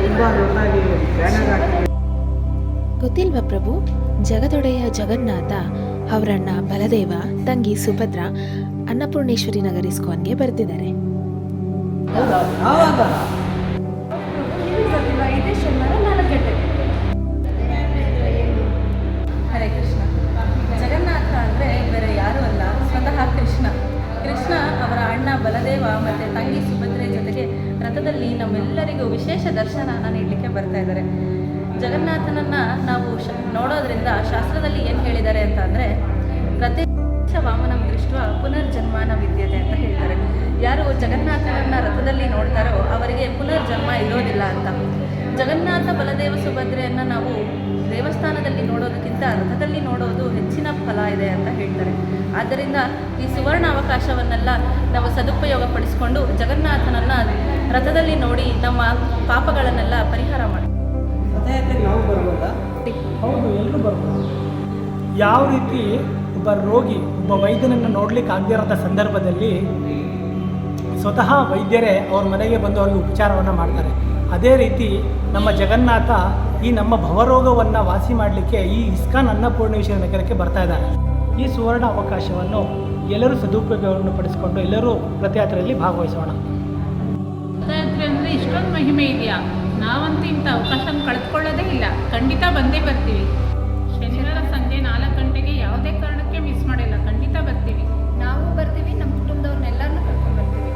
ತುಂಬ ದೊಡ್ಡದಾಗಿ ಬ್ಯಾನರ್ ಹಾಕಿ. ಗೊತ್ತಿಲ್ವಾ ಪ್ರಭು, ಜಗದೊಡೆಯ ಜಗನ್ನಾಥ ಅವರಣ್ಣ ಬಲದೇವ, ತಂಗಿ ಸುಭದ್ರ ಅನ್ನಪೂರ್ಣೇಶ್ವರಿ ನಗರ್ ಇಸ್ಕಾನ್ಗೆ ಬರ್ತಿದ್ದಾರೆ. ಹೌದಾ? ಯಾವಾಗ? ಇದೇ ಶನಿವಾರ 4 ಗಂಟೆಗೆ. ಹರೇ ಕೃಷ್ಣ. ಜಗನ್ನಾಥ ಅಂದರೆ ಬೇರೆ ಯಾರೂ ಅಲ್ಲ, ಸ್ವತಃ ಕೃಷ್ಣ. ಕೃಷ್ಣ ಅವರ ಅಣ್ಣ ಬಲದೇವ ಮತ್ತು ತಂಗಿ ಸುಭದ್ರೆ ಜೊತೆಗೆ ರಥದಲ್ಲಿ ನಮ್ಮೆಲ್ಲರಿಗೂ ವಿಶೇಷ ದರ್ಶನನ ನೀಡಲಿಕ್ಕೆ ಬರ್ತಾ ಇದ್ದಾರೆ. ಜಗನ್ನಾಥನನ್ನು ನಾವು ನೋಡೋದ್ರಿಂದ ಶಾಸ್ತ್ರದಲ್ಲಿ ಏನು ಹೇಳಿದ್ದಾರೆ ಅಂತ ಅಂದರೆ, ರಥೇಶ ವಾಮನಂ ದೃಷ್ಟ ಪುನರ್ಜನ್ಮಾನ ವಿದ್ಯತೆ ಅಂತ ಹೇಳ್ತಾರೆ. ಯಾರು ಜಗನ್ನಾಥನನ್ನು ರಥದಲ್ಲಿ ನೋಡ್ತಾರೋ ಅವರಿಗೆ ಪುನರ್ಜನ್ಮ ಇರೋದಿಲ್ಲ ಅಂತ. ಜಗನ್ನಾಥ ಬಲದೇವ ಸುಭದ್ರೆಯನ್ನು ನಾವು ದೇವಸ್ಥಾನದಲ್ಲಿ ನೋಡೋದಕ್ಕಿಂತ ರಥದಲ್ಲಿ ನೋಡೋದು ಹೆಚ್ಚಿನ ಫಲ ಇದೆ ಅಂತ ಹೇಳ್ತಾರೆ. ಆದ್ದರಿಂದ ಈ ಸುವರ್ಣ ಅವಕಾಶವನ್ನೆಲ್ಲ ನಾವು ಸದುಪಯೋಗ ಪಡಿಸಿಕೊಂಡು ಜಗನ್ನಾಥನನ್ನು ರಥದಲ್ಲಿ ನೋಡಿ ನಮ್ಮ ಪಾಪಗಳನ್ನೆಲ್ಲ ಪರಿಹಾರ ಮಾಡಿ. ರಥಯಾತ್ರೆಗೆ ನಾವು ಬರ್ಬೋದಾ? ಹೌದು, ಎಲ್ಲರೂ ಬರ್ಬೋದು. ಯಾವ ರೀತಿ ಒಬ್ಬ ರೋಗಿ ಒಬ್ಬ ವೈದ್ಯನನ್ನು ನೋಡ್ಲಿಕ್ಕೆ ಆಗದಿರೋಂಥ ಸಂದರ್ಭದಲ್ಲಿ ಸ್ವತಃ ವೈದ್ಯರೇ ಅವ್ರ ಮನೆಗೆ ಬಂದು ಅವ್ರಿಗೆ ಉಪಚಾರವನ್ನು ಮಾಡ್ತಾರೆ, ಅದೇ ರೀತಿ ನಮ್ಮ ಜಗನ್ನಾಥ ಈ ನಮ್ಮ ಭವರೋಗವನ್ನು ವಾಸಿ ಮಾಡಲಿಕ್ಕೆ ಈ ಇಸ್ಕಾನ್ ಅನ್ನಪೂರ್ಣೇಶ್ವರಿ ನಗರಕ್ಕೆ ಬರ್ತಾ ಇದ್ದಾರೆ. ಈ ಸುವರ್ಣ ಅವಕಾಶವನ್ನು ಎಲ್ಲರೂ ಸದುಪಯೋಗವನ್ನು ಪಡಿಸಿಕೊಂಡು ಎಲ್ಲರೂ ರಥಯಾತ್ರೆಯಲ್ಲಿ ಭಾಗವಹಿಸೋಣ. ರಥಯಾತ್ರೆ ಅಂದರೆ ಇಷ್ಟೊಂದು ಮಹಿಮೆ ಇದೆಯಾ? ನಾವಂತೂ ಇಂಥ ಅವಕಾಶನ ಕಳೆದುಕೊಳ್ಳೋದೇ ಇಲ್ಲ. ಖಂಡಿತ ಬಂದೇ ಬರ್ತೀವಿ. ಶನಿವಾರ ಸಂಜೆ 4 ಗಂಟೆಗೆ ಯಾವುದೇ ಕಾರಣಕ್ಕೆ ಮಿಸ್ ಮಾಡಿಲ್ಲ. ಖಂಡಿತ ಬರ್ತೀವಿ. ನಾವು ಬರ್ತೀವಿ, ನಮ್ಮ ಕುಟುಂಬದವ್ರನ್ನೆಲ್ಲರನ್ನೂ ಕರ್ಕೊಂಡು ಬರ್ತೀವಿ.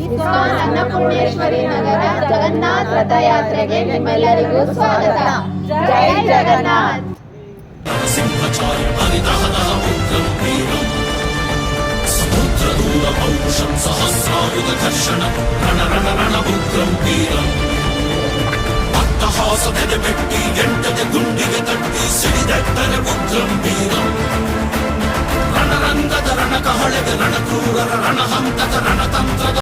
ಇಸ್ಕಾನ್ ಅನ್ನಪೂರ್ಣೇಶ್ವರಿ ನಗರ ಜಗನ್ನಾಥ ರಥಯಾತ್ರೆಗೆ ನಿಮ್ಮೆಲ್ಲರಿಗೂ ಸ್ವಾಗತ. ಜೈ ಜಗನ್ನಾಥ್. ಗುಂಡಿಗೆ ತಟ್ಟಿ ಸಿಡಿದೆಟ್ಟರೆ ಉಗ್ರಂ ವೀರಂ ರಣರಂಗದ ರಣಕಹಳೆಗೆ ರಣಕ್ರೂರರ ರಣಹಂತಕ ರಣತಂತ್ರದ